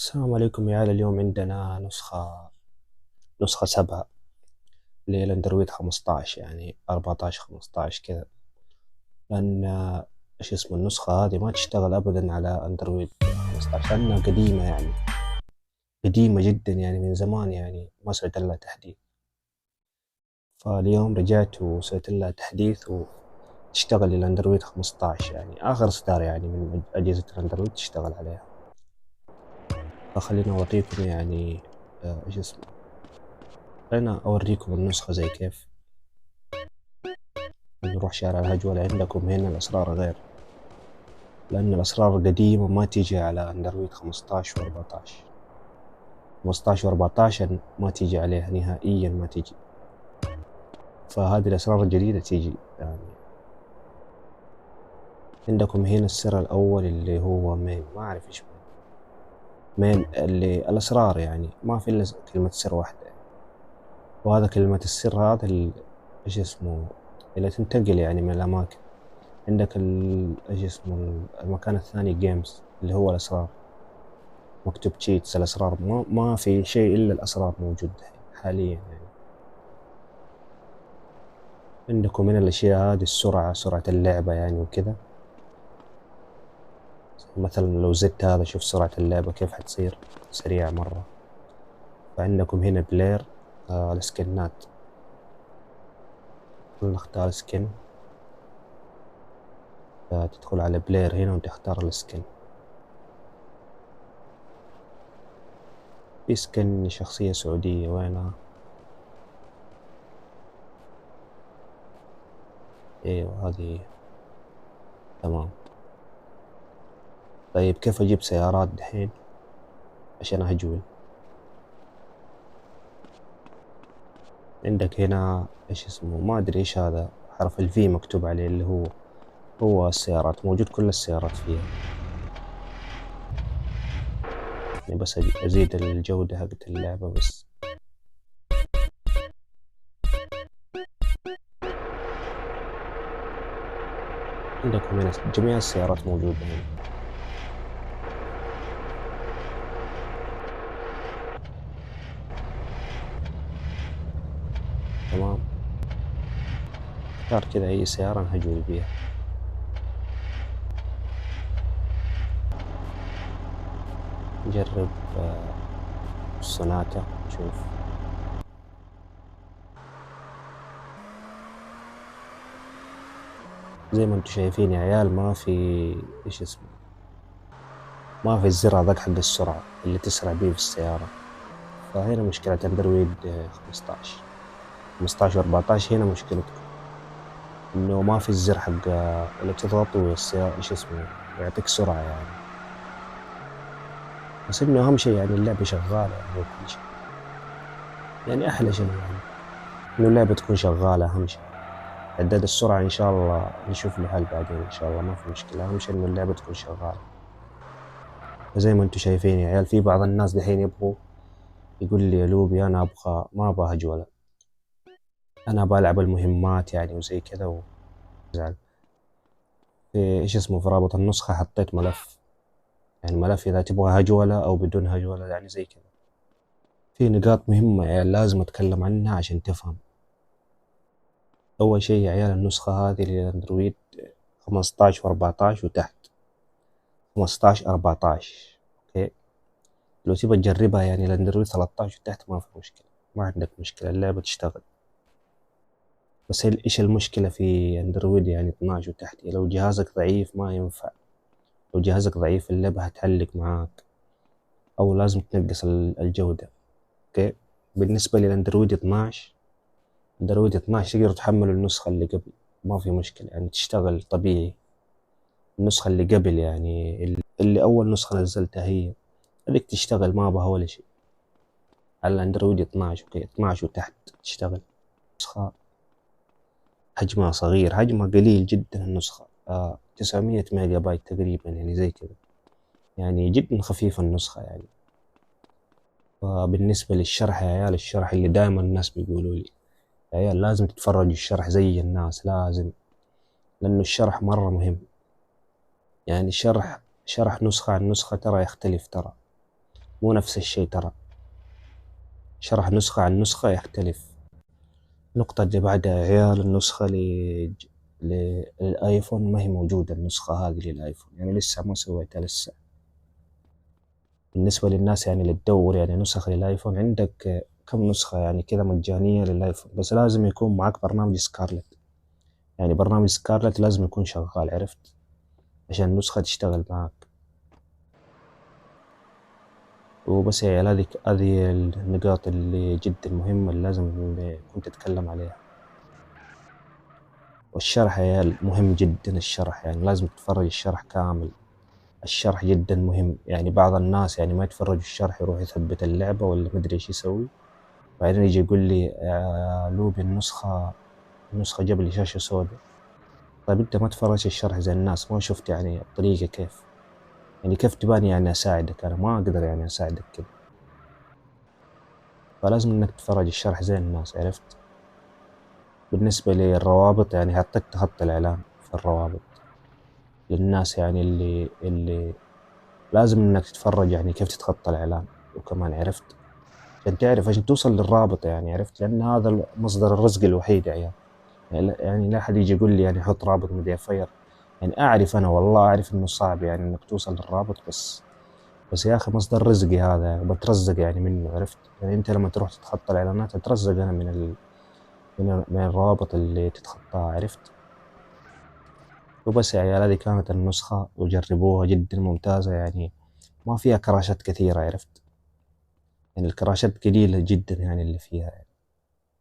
السلام عليكم يا عيال. اليوم عندنا نسخة 7 اللي هي الأندرويد 15، يعني 14 15 كذا. لأن إيش اسمه النسخة هذه ما تشتغل أبدا على أندرويد 15 لأنها قديمة، يعني قديمة جدا، يعني من زمان، يعني ما سويت لها تحديث. فاليوم رجعت وسويت لها تحديث وتشتغل الأندرويد 15، يعني آخر إصدار يعني من أجهزة الأندرويد تشتغل عليها. فخلينا أوريكم يعني إيش اسمه خلينا أوريكم النسخة زي كيف. نروح شارع الهجولة. عندكم هنا الأسرار غير، لأن الأسرار القديمة ما تيجي على أندرويد 15 و14. 15 و14 ما تيجي عليها نهائيا، ما تيجي. فهذه الأسرار الجديدة تيجي يعني. عندكم هنا السر الأول اللي هو مين، ما أعرف إيش مين اللي الأسرار، يعني ما في إلا كلمة سر واحدة يعني. وهذا كلمة السر هذا إيش اسمه اللي تنتقل يعني من الأماكن. عندك إيش اسمه المكان الثاني جيمز اللي هو الأسرار، مكتوب تشيتس. الأسرار ما في شيء إلا الأسرار موجود حاليا يعني. عندكم من الأشياء هذه سرعة اللعبة يعني وكذا. مثلا لو زدت هذا، شوف سرعة اللعبة كيف حتصير سريعة مرة. فعندكم هنا بلاير، السكنات. نختار سكن، تدخل على بلاير هنا وتختار السكن. في سكن شخصية سعودية، وينها؟ ايوه هذه، تمام. طيب كيف اجيب سيارات دحين عشان اهجول؟ عندك هنا ايش اسمه، ما ادري ايش هذا، حرف الفي مكتوب عليه، اللي هو السيارات، موجود كل السيارات فيها. يعني بس ازيد الجودة حقت اللعبة بس. عندكم هنا جميع السيارات موجودة هنا. تمام، اختار كذا اي سيارة نهجول بيها. نجرب السوناتا، نشوف. زي ما انتم شايفين يا عيال، ما في ايش اسمه، ما في الزر هذاك حق السرعة اللي تسرع بيه في السيارة. فهنا مشكلة اندرويد 15 15 14. هنا مشكلتكم انه ما في الزر حق اللي تضغطه والسيارة ايش اسمه يعطيك سرعة يعني. بس انه اهم شيء يعني اللعبة شغالة يعني، وكل شيء يعني احلى شيء يعني انه اللعبة تكون شغالة. اهم شيء عداد السرعة ان شاء الله نشوف له حل بعدين ان شاء الله، ما في مشكلة. اهم شيء انه اللعبة تكون شغالة. فزي ما انتم شايفين يا عيال، في بعض الناس دحين يقول لي يا لوبي انا ما ابغى هجولة، انا بلعب المهمات يعني وزي كذا وزعل. في ايش اسمه في رابط النسخة حطيت ملف، يعني ملف اذا تبغى هجولة او بدون هجولة يعني زي كذا. في نقاط مهمة يا عيال لازم اتكلم عنها عشان تفهم. اول شيء يا عيال، النسخة هذه للاندرويد 15 و14 وتحت، 15 14. اوكي، لو تبغى تجربها يعني الاندرويد 13 وتحت ما في مشكلة، ما عندك مشكلة، اللعبة تشتغل. بس ايش المشكلة في اندرويد يعني 12 وتحت؟ لو جهازك ضعيف ما ينفع. لو جهازك ضعيف اللعبة هتعلق معاك، او لازم تنقص الجودة. اوكي، بالنسبة للاندرويد 12، اندرويد 12 تقدر تحمل النسخة اللي قبل، ما في مشكلة يعني تشتغل طبيعي. النسخة اللي قبل يعني اللي أول نسخة نزلتها هي هذيك تشتغل، ما بها ولا شيء على الاندرويد 12. اوكي 12 وتحت تشتغل. نسخة حجمها صغير، حجمها قليل جدا. النسخة 900 ميجا بايت تقريبا، يعني زي كذا، يعني جدا خفيفة النسخة يعني. فبالنسبة للشرح يا عيال، الشرح اللي دائما الناس بيقولوا لي يا عيال لازم تتفرجوا الشرح زي الناس، لازم، لأنه الشرح مرة مهم. يعني شرح نسخة عن نسخة ترى يختلف ترى. مو نفس الشي ترى، شرح نسخة عن نسخة يختلف. النقطة اللي بعدها يا عيال، النسخة للآيفون ما هي موجودة، النسخة هذه للآيفون يعني لسه ما سويتها لسه. بالنسبة للناس يعني اللي تدور يعني نسخ للآيفون، عندك كم نسخة يعني كذا مجانية للآيفون، بس لازم يكون معك برنامج سكارلت. يعني برنامج سكارلت لازم يكون شغال، عرفت، عشان النسخة تشتغل معك. وبس يا عيال، هذه النقاط اللي جدا مهمة اللي لازم كنت أتكلم عليها. والشرح يا عيال مهم جدا، الشرح يعني لازم تتفرج الشرح كامل. الشرح جدا مهم، يعني بعض الناس يعني ما يتفرج الشرح يروح يثبت اللعبة ولا مدري ايش يسوي، بعدين يجي يقول لي يا لوبي النسخة جاب لي شاشة سوداء. طيب انت ما تفرجت الشرح زي الناس، ما شفت يعني الطريقة كيف، يعني كيف تباني يعني اساعدك، انا ما اقدر يعني اساعدك كذا. فلازم انك تتفرج الشرح زي الناس، عرفت. بالنسبة للروابط يعني حطيت خط الإعلان في الروابط للناس يعني اللي لازم إنك تتفرج يعني كيف تتخطى الإعلان. وكمان عرفت عشان تعرف عشان توصل للرابط، يعني عرفت، لأن هذا مصدر الرزق الوحيد يا عيال. يعني لا أحد يجي يقول لي يعني حط رابط مديفير. يعني أعرف أنا والله أعرف إنه صعب يعني إنك توصل للرابط، بس يا أخي مصدر رزقي هذا، يعني بترزق يعني منه، عرفت. يعني أنت لما تروح تتخطى الإعلانات تترزق أنا من الروابط اللي تتخطاها، عرفت. وبس يا عيال، هذه كانت النسخة وجربوها جدا ممتازة، يعني ما فيها كراشات كثيرة، عرفت، يعني الكراشات قليلة جدا يعني اللي فيها يعني.